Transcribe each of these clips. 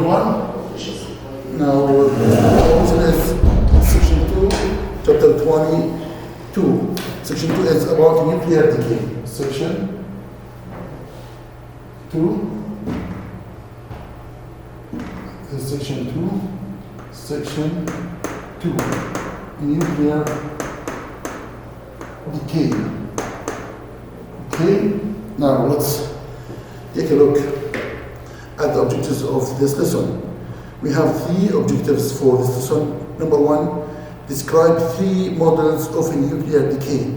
1. Now, this is section 2, chapter 22. Section 2 is about nuclear decay. Section 2. This is section 2. Section 2. Nuclear decay. Okay? Now, let's take a look at the objectives of this lesson. We have 3 objectives for this lesson. Number 1, describe 3 models of nuclear decay.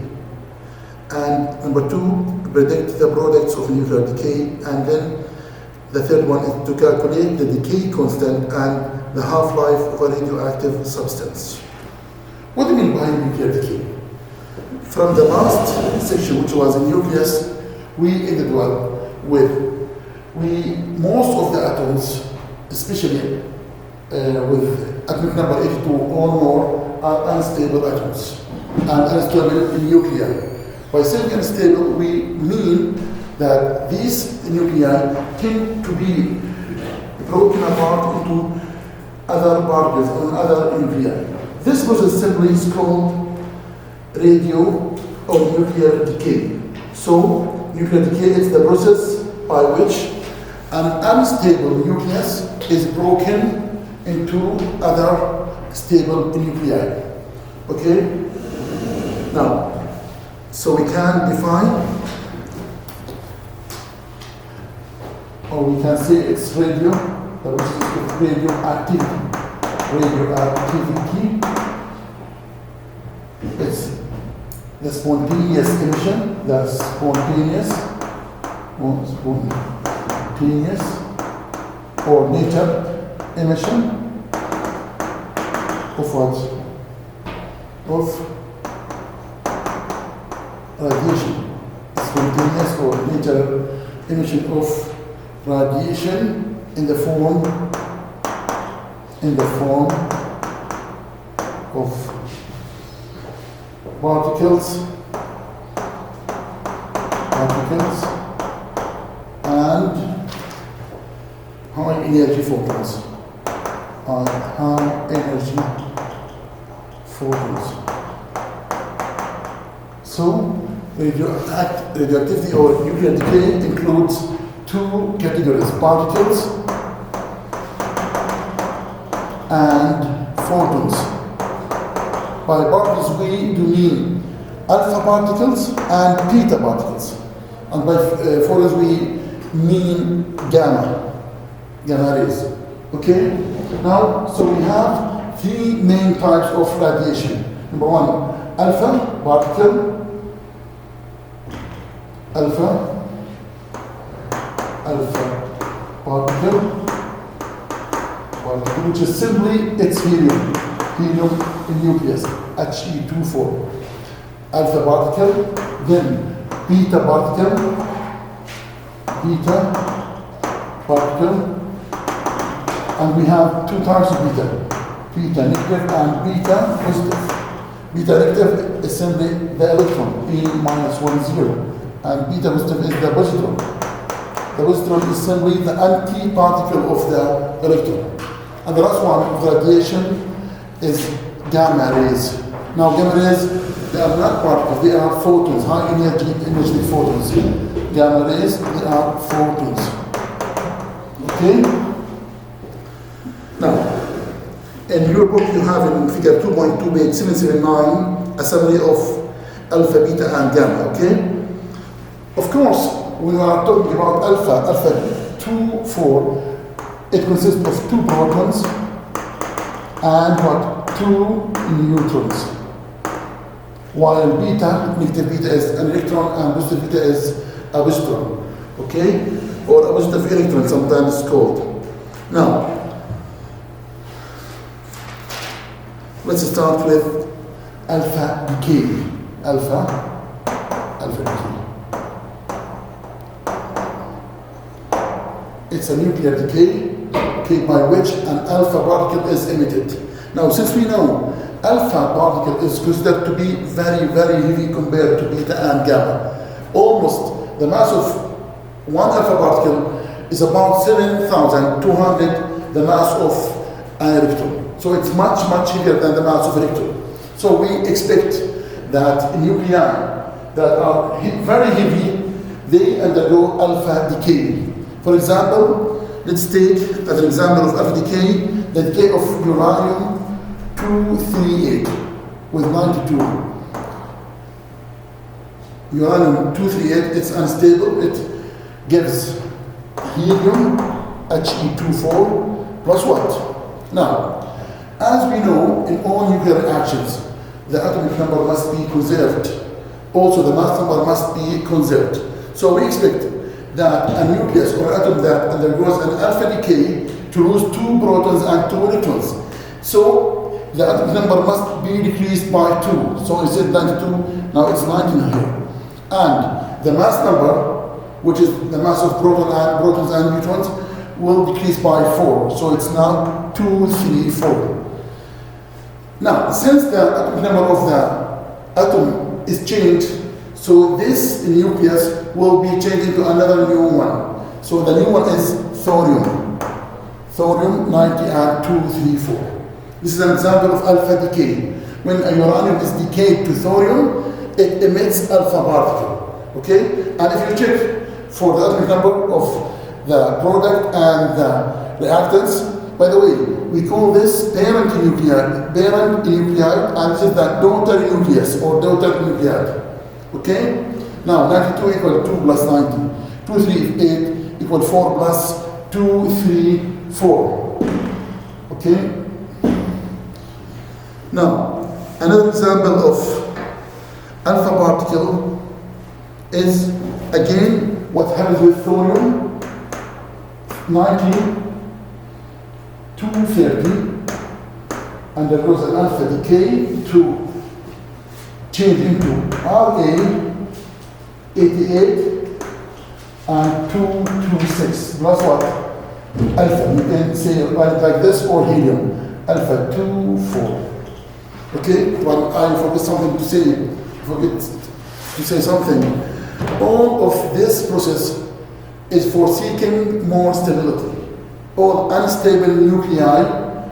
And number 2, predict the products of nuclear decay. And then the third one is to calculate the decay constant and the half-life of a radioactive substance. What do you mean by nuclear decay? From the last section, which was a nucleus, we ended with most of the atoms, especially with atomic number 82 or more, are unstable atoms and unstable nuclei. By saying unstable, we mean that these nuclei tend to be broken apart into other particles and other nuclei. This process simply is called radio or nuclear decay. So, nuclear decay is the process by which an unstable nucleus is broken into other stable nuclei. Okay? Now, so we can define, or we can say it's radio, the process of radioactivity. Radioactivity, it's the spontaneous emission, the spontaneous or nature emission of what? Of radiation. Spontaneous or nature emission of radiation in the form of particles and high energy photons. So, radioactivity or nuclear decay includes 2 categories: particles and photons. By particles, we do mean alpha particles and beta particles. And by photons, we mean gamma rays. Okay? Now, so we have 3 main types of radiation. Number 1, alpha particle, which is simply its helium in nucleus, He24. Alpha particle, then beta particle, and we have 2 types of beta negative and beta positive. Beta negative is simply the electron, E-10, and beta positive is the positron. The positron is simply the anti-particle of the electron. And the last one of the radiation is gamma rays. Now gamma rays, they are not particles, they are photons, high energy photons. Gamma rays, they are photons. Okay? Now, in your book you have in figure 2.2 page 779 a summary of alpha, beta and gamma, okay? Of course, we are talking about alpha 2, 4. It consists of 2 protons and what? 2 neutrons. While negative beta is an electron and positive beta is a positron. Okay? Or a positive electron sometimes it's called. Now, let's start with alpha decay. Alpha decay. It's a nuclear decay, by which an alpha particle is emitted. Now, since we know alpha particle is considered to be very, very heavy compared to beta and gamma, almost the mass of one alpha particle is about 7,200 the mass of an electron. So it's much, much heavier than the mass of an electron. So we expect that nuclei that are very heavy, they undergo alpha decay. For example, let's take as an example of alpha decay, the decay of uranium-238 with 92. Uranium-238, it's unstable. It gives helium, He24, plus what? Now, as we know, in all nuclear reactions, the atomic number must be conserved. Also, the mass number must be conserved. So we expect that a nucleus or atom that undergoes an alpha decay to lose 2 protons and 2 electrons. So the atomic number must be decreased by 2. So instead of 92, now it's 19 here. And the mass number, which is the mass of protons and neutrons, will decrease by 4. So it's now 2, 3, 4. Now, since the atomic number of the atom is changed, so this nucleus will be changed into another new one. So the new one is thorium. Thorium 90 and 2, 3, 4. This is an example of alpha decay. When a uranium is decayed to thorium, it emits alpha particle. Okay? And if you check for the atomic number of the product and the reactants, by the way, we call this parent nucleide, and this is the daughter nucleus or daughter nucleide. Okay? Now, 92 equal 2 plus 90. 2, 3, 8 equal 4 plus 2, 3, 4. Okay? Now, another example of alpha particle is, again, what happens with thorium. 90, 230, undergoes an alpha decay to change into Ra 88 and 226 plus what? Alpha. You can say like this or helium. Alpha 2, 4. Okay? But I forget something to say. All of this process is for seeking more stability. All unstable nuclei,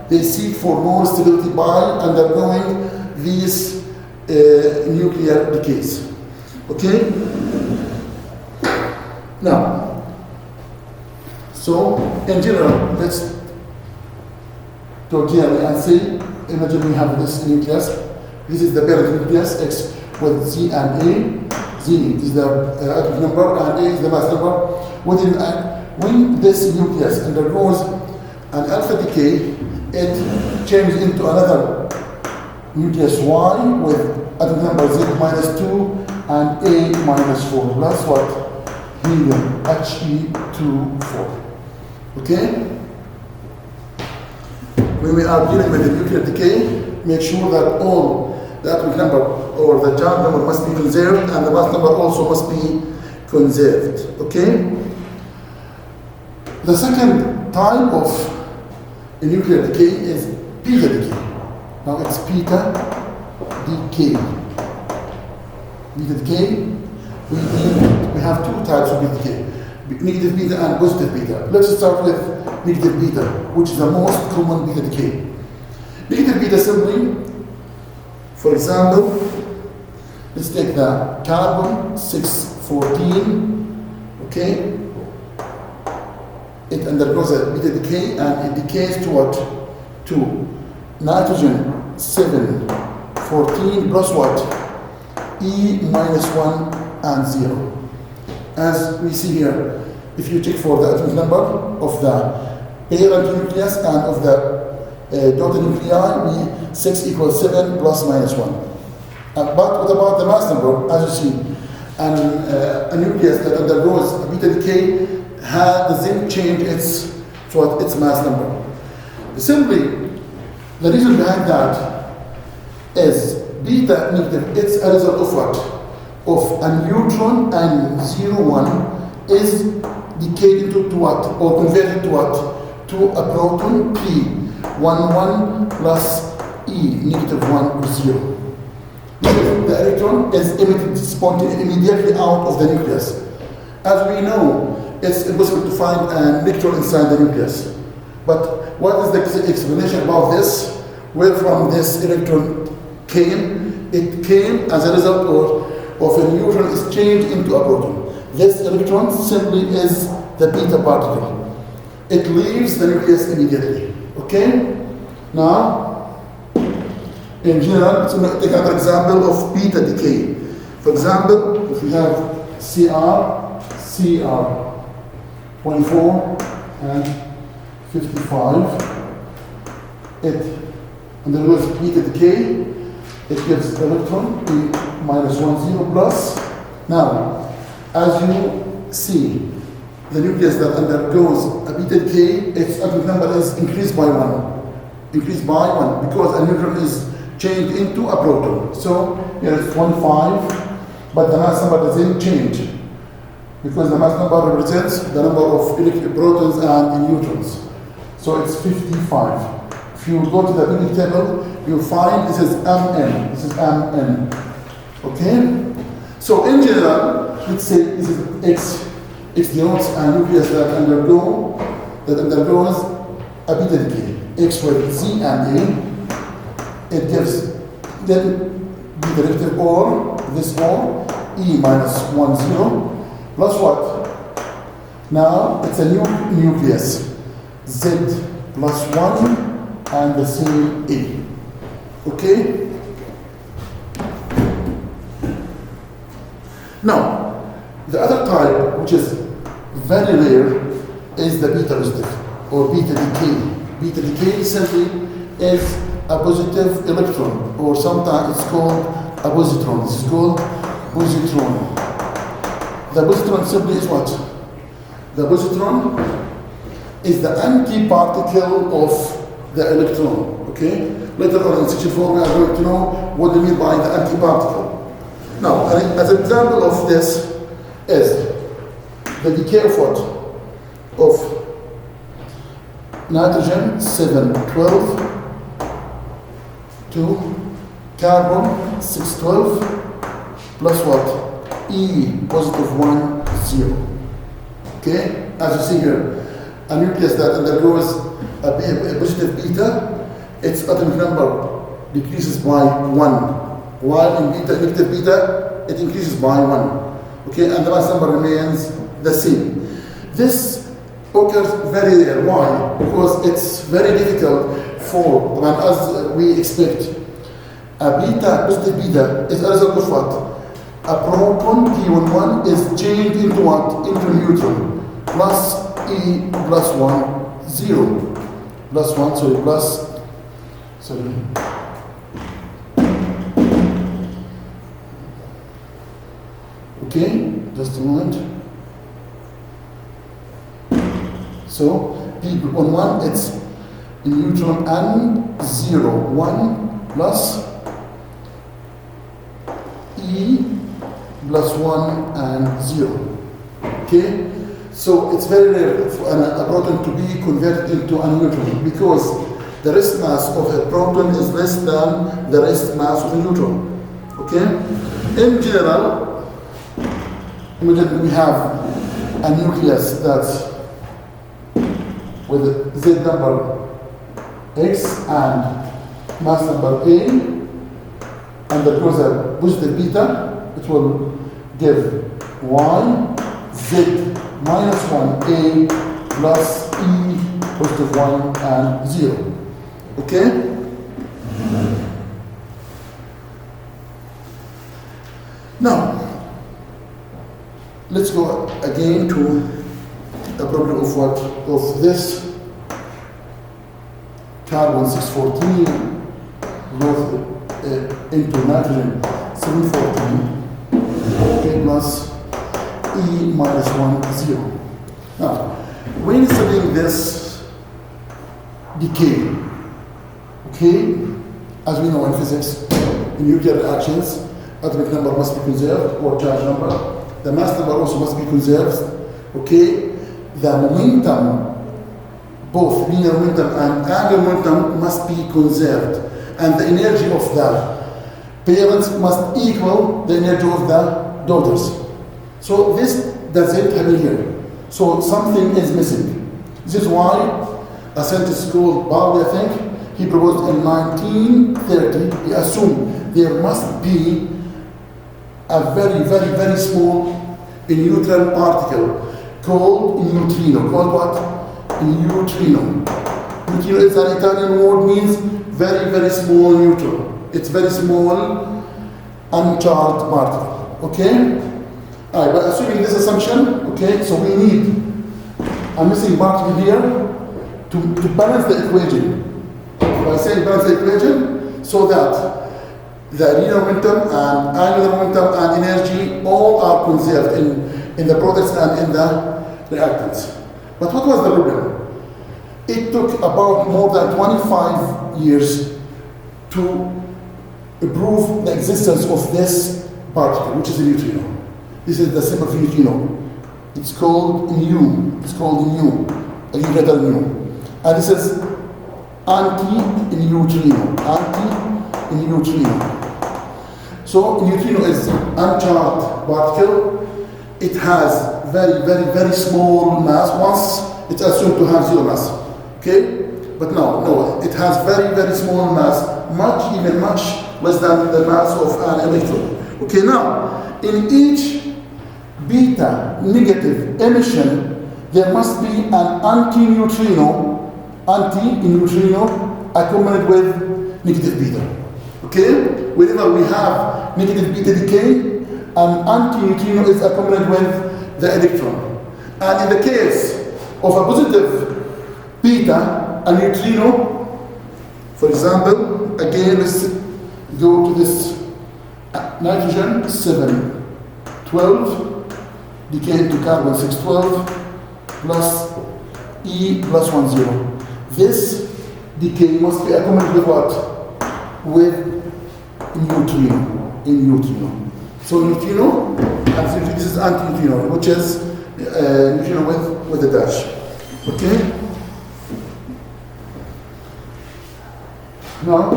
they seek for more stability by undergoing these nuclear decays. Okay? Now, so in general, let's talk here and say, imagine we have this nucleus. This is the parent nucleus, X with Z and A. Z is the atomic number and A is the mass number. When this nucleus undergoes an alpha decay, it changes into another nucleus Y with atomic number Z minus 2 and A minus 4 plus what? Helium, He24. Okay? When we are dealing with the nuclear decay, make sure that all the atomic number or the charge number must be conserved and the mass number also must be conserved. Okay? The second type of a nuclear decay is beta decay. Now it's beta decay. Beta decay, we have 2 types of beta decay. Negative beta and positive beta. Let's start with negative beta, which is the most common beta decay. Negative beta simply, for example, let's take the carbon 614, okay? It undergoes a beta decay and it decays to what? To nitrogen 714 plus what? E minus 1 and 0. As we see here, if you check for the atomic number of the parent nucleus and of the daughter nuclei, 6 equals 7 plus minus 1. But what about the mass number? As you see, a nucleus that undergoes a beta decay doesn't change its mass number. Simply, the reason behind that is beta negative. It's a result of what? Of a neutron and 0, 1 is decayed into what? Or converted to what? To a proton P, 1, 1 plus E, negative 1 or 0. The electron is emitted spontaneously immediately out of the nucleus. As we know, it's impossible to find an electron inside the nucleus. But what is the explanation about this? Where from this electron came? It came as a result of a neutron exchange into a proton. This electron simply is the beta particle. It leaves the nucleus immediately. Okay? Now, in general, let's take another example of beta decay. For example, if we have Cr 24 and 55, it undergoes beta decay. It gives electron E minus 10 plus. Now, as you see, the nucleus that undergoes a beta decay, its atomic number is increased by 1. Increased by 1 because a neutron is changed into a proton. So here it's 15, but the mass number doesn't change because the mass number represents the number of protons and neutrons. So it's 55. If you go to the periodic table, you'll find this is Mn. This is Mn. Okay? So in general, let's say this is X. X denotes a nucleus that undergoes a beta decay. X with Z and A. It gives then the derivative or this or E minus 10 plus what? Now it's a new nucleus. Z plus 1 and the same A. Okay? Now, the other type, which is very rare, is the beta positive or beta decay. Beta decay simply is a positive electron, or sometimes it's called a positron. This is called positron. The positron simply is what? The positron is the antiparticle of the electron. Okay? Later on in section 4, we are going to know what we mean by the antiparticle. Now, as an example of this is the decay of what? Of nitrogen 712 to carbon 612 plus what? E positive 1, 0. Okay? As you see here, a nucleus that undergoes a positive beta, its atomic number decreases by 1. While in negative beta, it increases by 1. Okay? And the mass number remains the same. This occurs very rare. Why? Because it's very difficult for, as we expect, a beta, positive beta, is a result of what? A proton, T11, is changed into what? Into neutron. Plus E plus 1, 0. Plus 1, sorry, plus, sorry. Okay, just a moment. So, P11, it's neutron and 0, 1 plus E plus 1 and 0. Okay? So it's very rare for a proton to be converted into a neutron because the rest mass of a proton is less than the rest mass of a neutron. Okay? In general, imagine we have a nucleus that's with Z number X and mass number A, and there goes a positive beta, it will give Y, Z minus 1A plus E positive 1 and 0. Okay? Now, let's go again to the problem of what? Of this carbon 614 goes into nitrogen 714, okay, plus E minus 1, 0. Now, when studying this decay, okay, as we know in physics, in nuclear reactions, atomic number must be conserved, or charge number. The mass number also must be conserved, okay? The momentum, both linear momentum and angular momentum, must be conserved. And the energy of the parents must equal the energy of the daughters. So this doesn't happen here. So something is missing. This is why a scientist called Barley, I think. He proposed in 1930, he assumed there must be a very, very, very small neutron particle called neutrino. Called what? Neutrino. Neutrino is an Italian word, means very, very small neutron. It's very small uncharged particle. Okay? Alright, but assuming this assumption, okay, so we need a missing particle here to balance the equation. By saying balance the equation, so that the linear momentum and angular momentum and energy all are conserved in the products and in the reactants. But what was the problem? It took about more than 25 years to prove the existence of this particle, which is a neutrino. This is the symbol for neutrino. It's called nu. It's called nu, a letter nu. And this is anti-neutrino. Anti-neutrino. So neutrino is uncharged particle. It has very, very, very small mass. Once it's assumed to have zero mass. Okay? But no, it has very, very small mass, even much less than the mass of an electron. Okay, now, in each beta negative emission, there must be an anti-neutrino accompanied with negative beta. Okay? Whenever we have negative beta decay, an anti-neutrino is accompanied with the electron. And in the case of a positive beta, a neutrino, for example, again, let's go to this nitrogen 712 decaying to carbon 612 plus E plus 10. This decay must be accompanied with what? With neutrino, in neutrino. So neutrino, and this is anti-neutrino, which is neutrino with a dash. Okay? Now,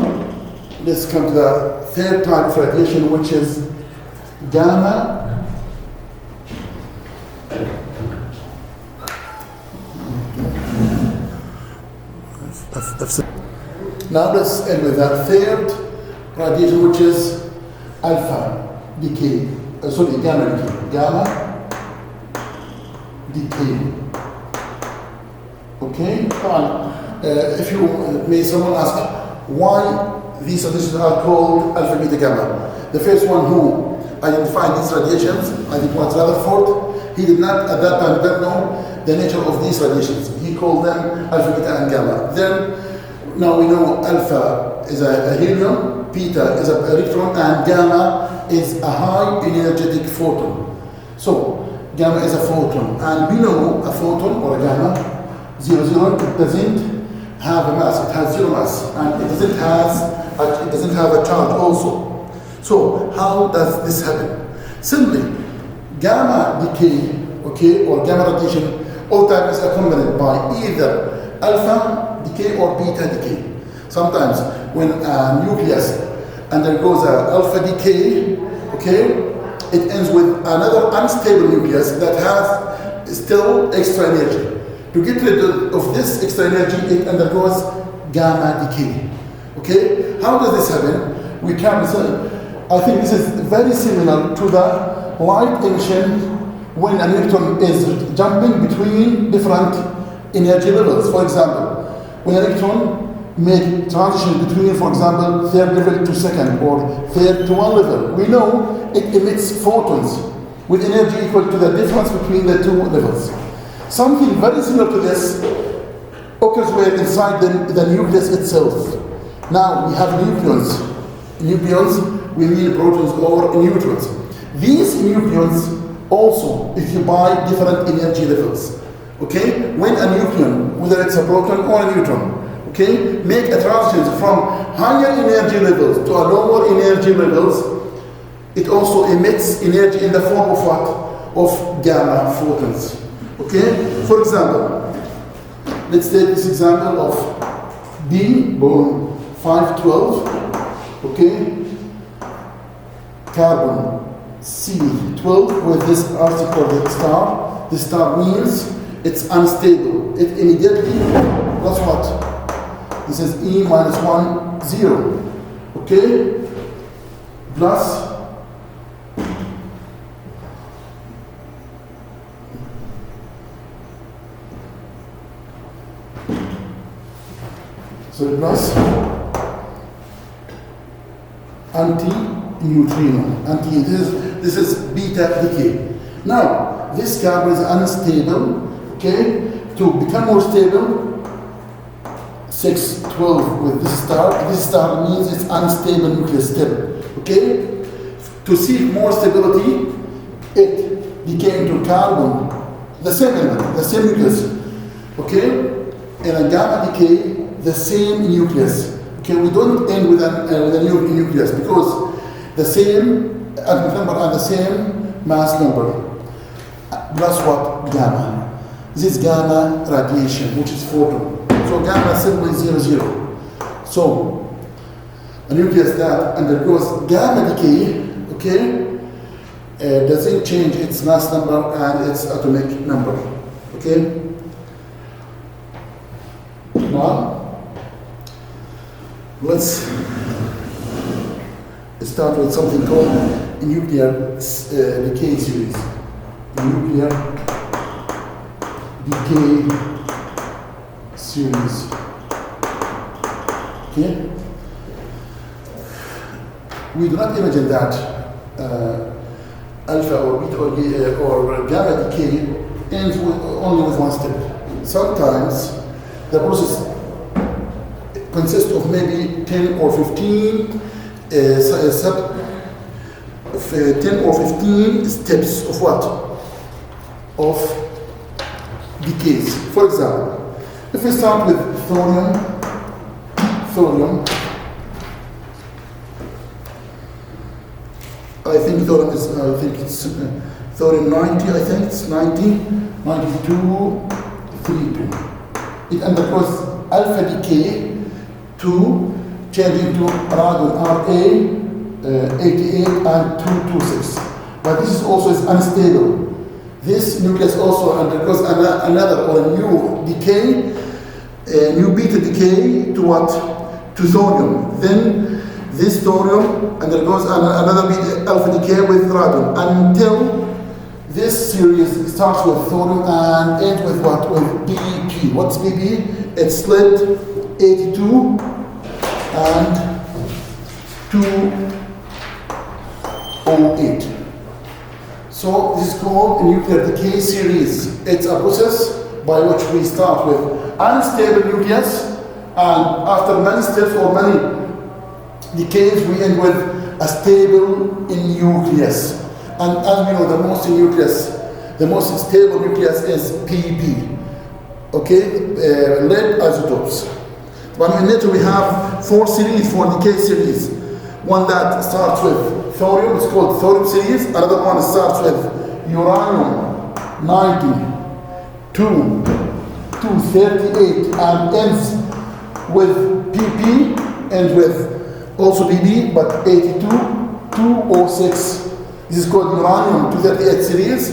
let's come to the third type of radiation, which is gamma. Now let's end with the third radiation, which is alpha decay. Gamma decay. Gamma decay. Okay? If you may someone ask why these radiations are called alpha, beta, gamma. The first one who identified these radiations, I think was Rutherford. He did not at that time know the nature of these radiations. He called them alpha, beta, and gamma. Then now we know alpha is a helium, beta is an electron, and gamma is a high energetic photon. So gamma is a photon, and we know a photon or a gamma 00, it doesn't have a mass, it has zero mass, and it doesn't have a charge also. So how does this happen? Simply, gamma decay, okay, or gamma radiation, all time is accompanied by either alpha decay or beta decay. Sometimes when a nucleus undergoes an alpha decay, okay, it ends with another unstable nucleus that has still extra energy. To get rid of this extra energy, it undergoes gamma decay. Okay? How does this happen? We can say, I think this is very similar to the light emission when an electron is jumping between different energy levels. For example, when an electron make transition between, for example, third level to second or third to one level, we know it emits photons with energy equal to the difference between the two levels. Something very similar to this occurs where inside the nucleus itself. Now we have nucleons. Nucleons, we mean protons or neutrons. These nucleons also occupy different energy levels. Okay? When a nucleon, whether it's a proton or a neutron, okay, make a transition from higher energy levels to a lower energy levels, it also emits energy in the form of what? Of gamma photons. Okay? For example, let's take this example of B, boron 512, okay, carbon C12 with this article, the star. The star means it's unstable. It immediately plus what? This is E minus 1, 0. Okay? Plus plus anti-neutrino. This is beta decay. Now, this carbon is unstable. Okay? To become more stable, 6, 12 with this star. This star means it's unstable nucleus still. Okay? To seek more stability, it decay into carbon, the same element, the same nucleus. Okay? In a gamma decay, the same nucleus. Okay, we don't end with a new nucleus because the same atomic number and the same mass number. Plus what? Gamma. This is gamma radiation, which is photon. So gamma simply 0, 0. So a nucleus that undergoes gamma decay, okay, doesn't change its mass number and its atomic number. Okay? Now, let's start with something called a nuclear decay series. Nuclear decay series. Okay? We do not imagine that alpha or beta or gamma decay ends only with one step. Sometimes the process consists of maybe 10 or 15 10 or 15 steps of what? Of decays. For example, if we start with thorium, I think thorium 90, I think it's 90, 92, 32. It undergoes alpha decay to change into radon Ra 88 and 226. But this is also is unstable. This nucleus also undergoes another or a new decay, a new beta decay to what? To thorium. Then this thorium undergoes another beta alpha decay with radon until this series starts with thorium and ends with what? With BP. What's BP? It's lead 82 and 208. So this is called a nuclear decay series. It's a process by which we start with unstable nucleus, and after many steps or many decays, we end with a stable nucleus. And as we know, the most stable nucleus is Pb. Okay, lead isotopes. But in nature we have 4 series, 4 decay series. One that starts with thorium, it's called thorium series. Another one starts with uranium 90, 238, and ends with PP, and with also BB, but 82, 206. This is called uranium 238 series.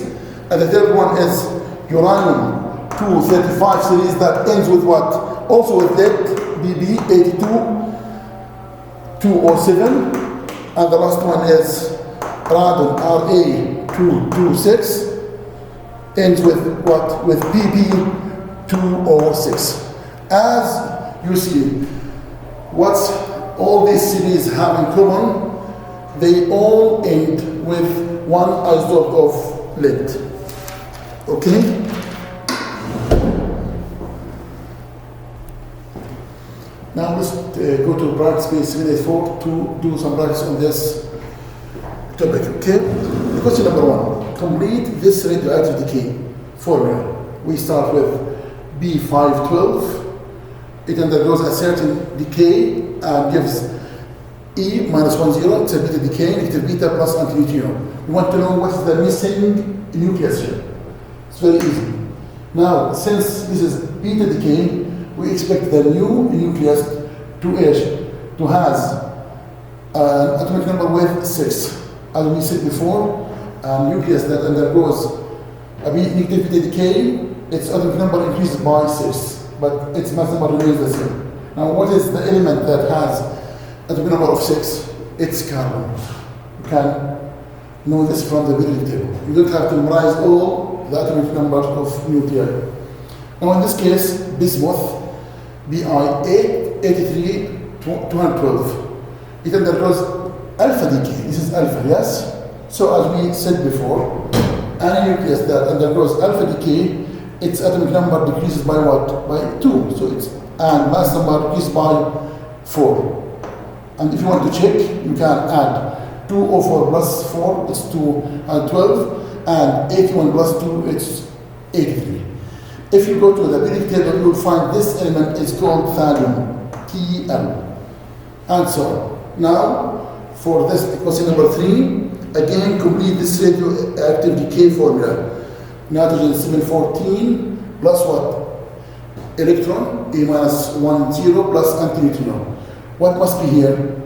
And the third one is uranium 235 series that ends with what? Also with lead, BB 82, 207. And the last one is radon Ra 226, ends with what? With BB 206. As you see, what's all these series have in common? They all end with one isotope of lead. Okay? Now let's go to practice page 784 to do some practice on this topic. Okay? Question number 1. Complete this radioactive decay formula. We start with B512. It undergoes a certain decay and gives E minus 10. It's a beta decay, negative beta plus antineutrino. We want to know what's the missing nucleus here. It's very easy. Now, since this is beta decay, we expect the new nucleus to has an atomic number with 6. As we said before, a nucleus that undergoes a negative beta decay, its atomic number increases by 6. but its mass number remains the same. Now, what is the element that has atomic number of 6? It's carbon. You can know this from the periodic table. You don't have to memorize all the atomic number of nuclei. Now, in this case, bismuth, Bi 83 212. It undergoes alpha decay. This is alpha, yes? So, as we said before, any nucleus that undergoes alpha decay, its atomic number decreases by what? By 2. So and mass number decreases by 4. And if you want to check, you can add 204 plus 4, it's 212, and 81 plus 2, it's 83. If you go to the periodic table, you will find this element is called thallium, Tl. And so on. Now, for this equation number 3, again complete this radioactive decay formula. Nitrogen 714 plus what? Electron, A minus 1, 0 plus antineutrino. What must be here?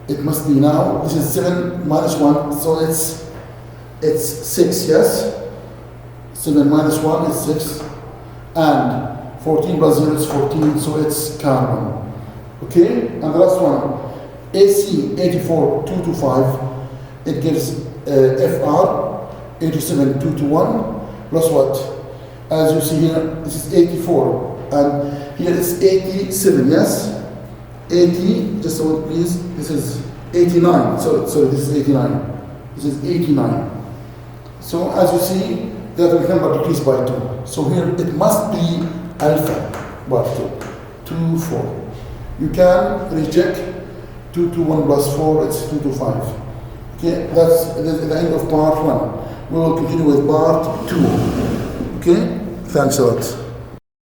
It must be now, this is 7 minus 1, so it's 6, yes? 7 minus 1 is 6, and 14 plus 0 is 14, so it's carbon. Okay, and the last one, AC 84225, it gives FR 87221 plus what? As you see here, this is 84, and here it's 87, yes? 80, just a moment please, this is 89, sorry, this is 89. This is 89. So as you see, the atomic number decreased by 2. So here it must be alpha by 2, 2, 4. You can recheck 2 to 1 plus 4, it's 2 to 5. Okay, that's the end of part 1. We will continue with part 2. Okay, thanks a lot.